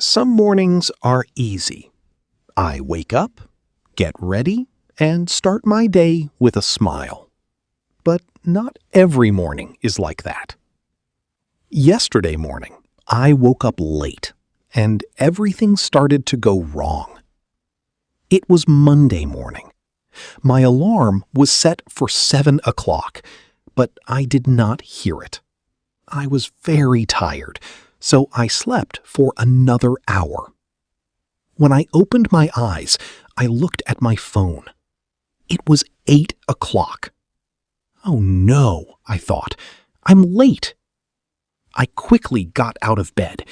Some mornings are easy. I wake up, get ready, and start my day with a smile. But not every morning is like that. Yesterday morning, I woke up late, and everything started to go wrong. It was Monday morning. My alarm was set for 7 o'clock, but I did not hear it. I was very tired, so I slept for another hour. When I opened my eyes, I looked at my phone. It was 8 o'clock. Oh no, I thought. I'm late. I quickly got out of bed.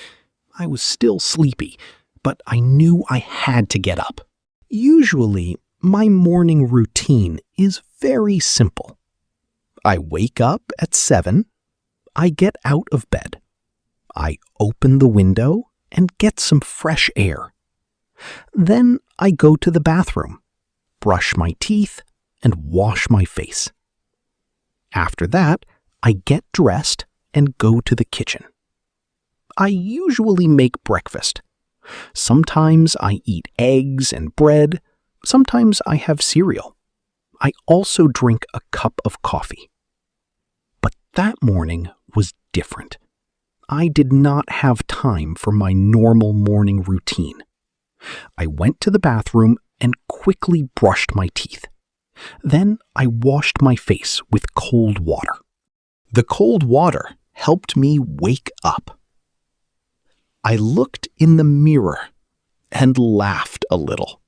I was still sleepy, but I knew I had to get up. Usually, my morning routine is very simple. I wake up at 7. I get out of bed. I open the window and get some fresh air. Then I go to the bathroom, brush my teeth, and wash my face. After that, I get dressed and go to the kitchen. I usually make breakfast. Sometimes I eat eggs and bread. Sometimes I have cereal. I also drink a cup of coffee. But that morning was different. I did not have time for my normal morning routine. I went to the bathroom and quickly brushed my teeth. Then I washed my face with cold water. The cold water helped me wake up. I looked in the mirror and laughed a little.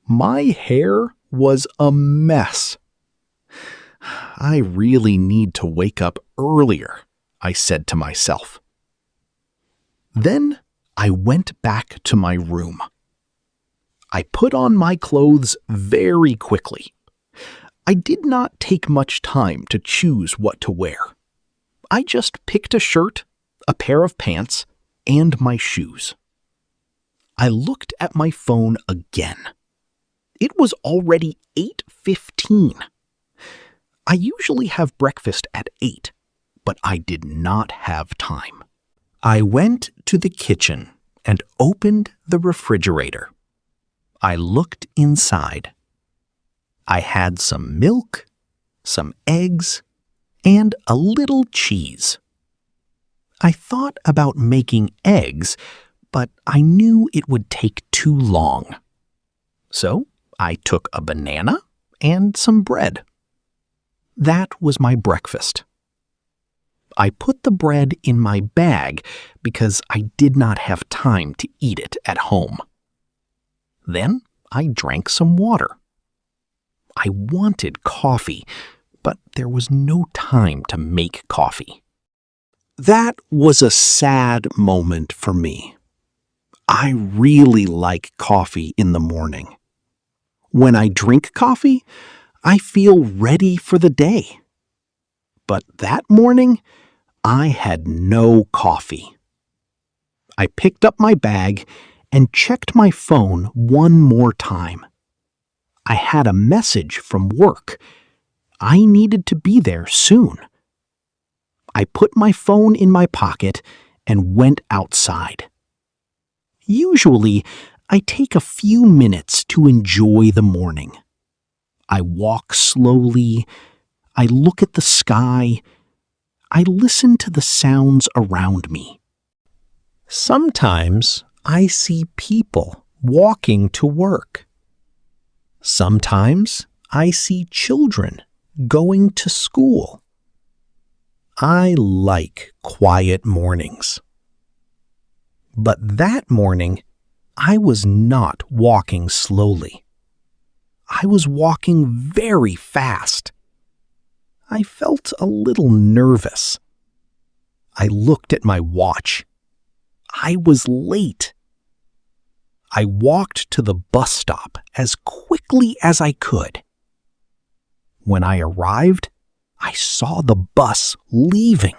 My hair was a mess. I really need to wake up earlier, I said to myself. Then I went back to my room. I put on my clothes very quickly. I did not take much time to choose what to wear. I just picked a shirt, a pair of pants, and my shoes. I looked at my phone again. It was already 8:15. I usually have breakfast at 8, but I did not have time. I went to the kitchen and opened the refrigerator. I looked inside. I had some milk, some eggs, and a little cheese. I thought about making eggs, but I knew it would take too long. So I took a banana and some bread. That was my breakfast. I put the bread in my bag because I did not have time to eat it at home. Then I drank some water. I wanted coffee, but there was no time to make coffee. That was a sad moment for me. I really like coffee in the morning. When I drink coffee, I feel ready for the day. But that morning, I had no coffee. I picked up my bag and checked my phone one more time. I had a message from work. I needed to be there soon. I put my phone in my pocket and went outside. Usually, I take a few minutes to enjoy the morning. I walk slowly. I look at the sky. I listen to the sounds around me. Sometimes I see people walking to work. Sometimes I see children going to school. I like quiet mornings. But that morning, I was not walking slowly. I was walking very fast. I felt a little nervous. I looked at my watch. I was late. I walked to the bus stop as quickly as I could. When I arrived, I saw the bus leaving.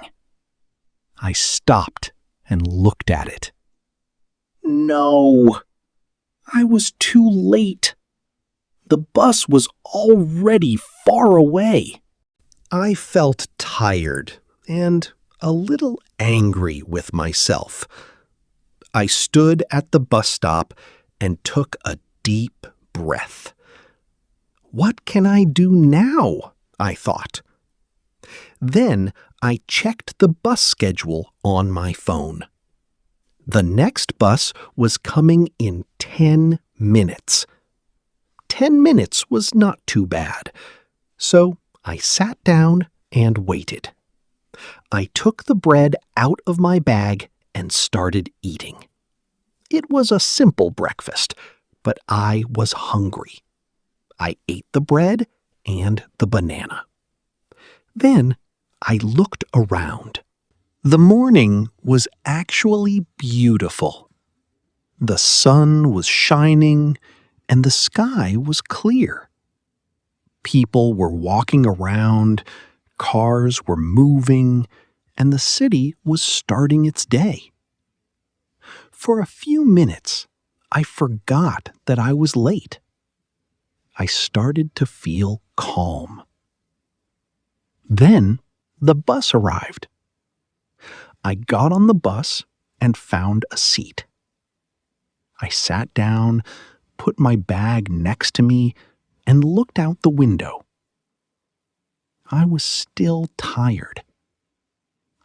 I stopped and looked at it. No! I was too late. The bus was already far away. I felt tired and a little angry with myself. I stood at the bus stop and took a deep breath. What can I do now? I thought. Then I checked the bus schedule on my phone. The next bus was coming in 10 minutes. 10 minutes was not too bad, so I sat down and waited. I took the bread out of my bag and started eating. It was a simple breakfast, but I was hungry. I ate the bread and the banana. Then I looked around. The morning was actually beautiful. The sun was shining and the sky was clear. People were walking around, cars were moving, and the city was starting its day. For a few minutes, I forgot that I was late. I started to feel calm. Then the bus arrived. I got on the bus and found a seat. I sat down, put my bag next to me, and looked out the window. I was still tired.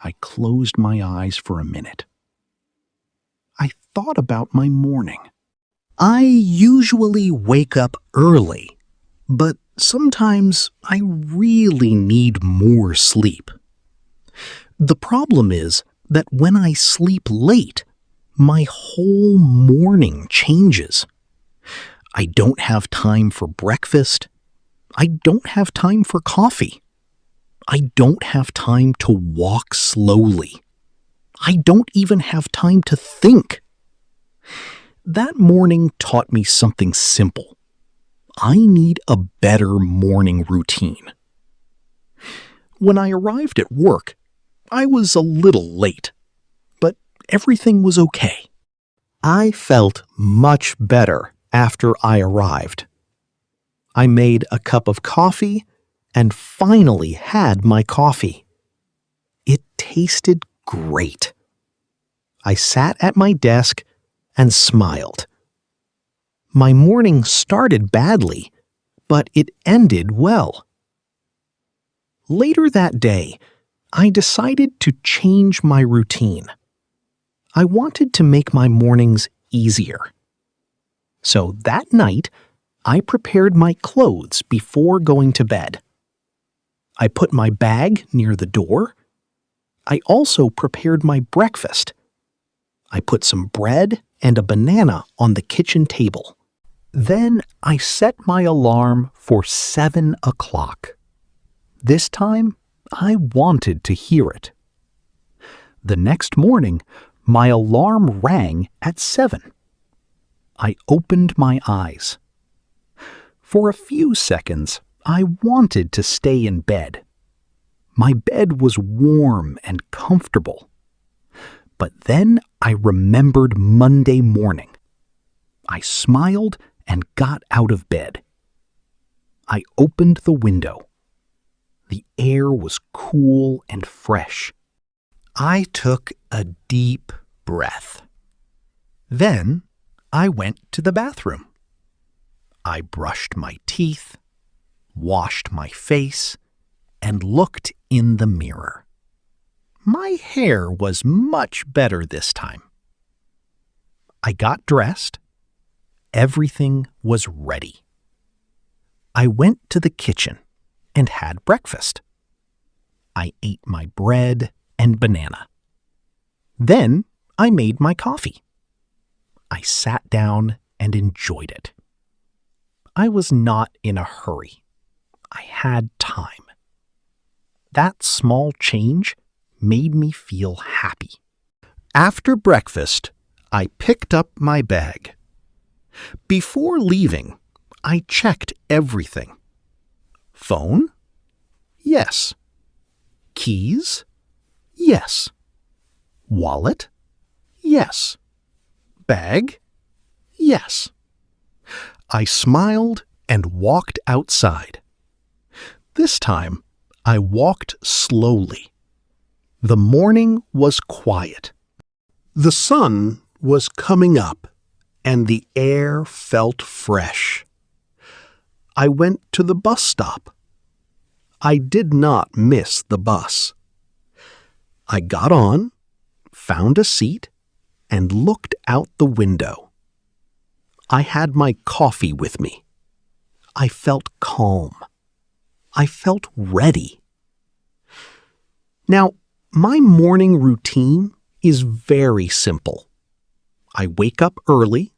I closed my eyes for a minute. I thought about my morning. I usually wake up early, but sometimes I really need more sleep. The problem is that when I sleep late, my whole morning changes. I don't have time for breakfast. I don't have time for coffee. I don't have time to walk slowly. I don't even have time to think. That morning taught me something simple. I need a better morning routine. When I arrived at work, I was a little late, but everything was okay. I felt much better after I arrived. I made a cup of coffee and finally had my coffee. It tasted great. I sat at my desk and smiled. My morning started badly, but it ended well. Later that day, I decided to change my routine. I wanted to make my mornings easier. So that night, I prepared my clothes before going to bed. I put my bag near the door. I also prepared my breakfast. I put some bread and a banana on the kitchen table. Then I set my alarm for 7 o'clock. This time, I wanted to hear it. The next morning, my alarm rang at 7. I opened my eyes. For a few seconds, I wanted to stay in bed. My bed was warm and comfortable. But then I remembered Monday morning. I smiled and got out of bed. I opened the window. The air was cool and fresh. I took a deep breath. Then I went to the bathroom. I brushed my teeth, washed my face, and looked in the mirror. My hair was much better this time. I got dressed. Everything was ready. I went to the kitchen and had breakfast. I ate my bread and banana. Then I made my coffee. I sat down and enjoyed it. I was not in a hurry. I had time. That small change made me feel happy. After breakfast, I picked up my bag. Before leaving, I checked everything. Phone? Yes. Keys? Yes. Wallet? Yes. Bag? Yes. I smiled and walked outside. This time, I walked slowly. The morning was quiet. The sun was coming up, and the air felt fresh. I went to the bus stop. I did not miss the bus. I got on, found a seat, and looked out the window. I had my coffee with me. I felt calm. I felt ready. Now, my morning routine is very simple. I wake up early.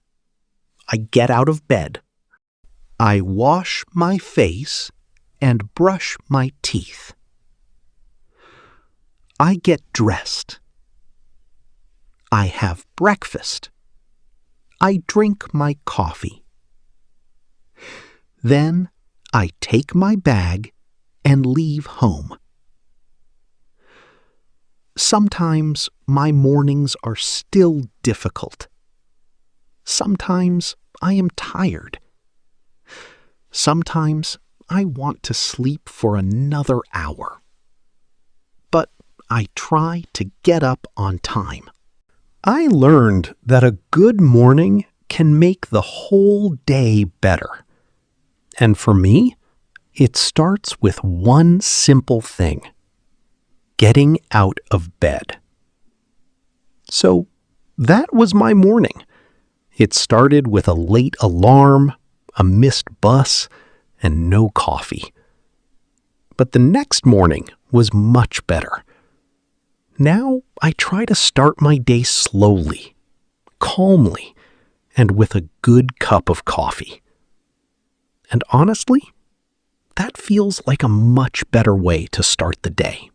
I get out of bed. I wash my face and brush my teeth. I get dressed. I have breakfast. I drink my coffee. Then I take my bag and leave home. Sometimes my mornings are still difficult. Sometimes I am tired. Sometimes I want to sleep for another hour. But I try to get up on time. I learned that a good morning can make the whole day better. And for me, it starts with one simple thing: getting out of bed. So that was my morning. It started with a late alarm, a missed bus, and no coffee. But the next morning was much better. Now I try to start my day slowly, calmly, and with a good cup of coffee. And honestly, that feels like a much better way to start the day.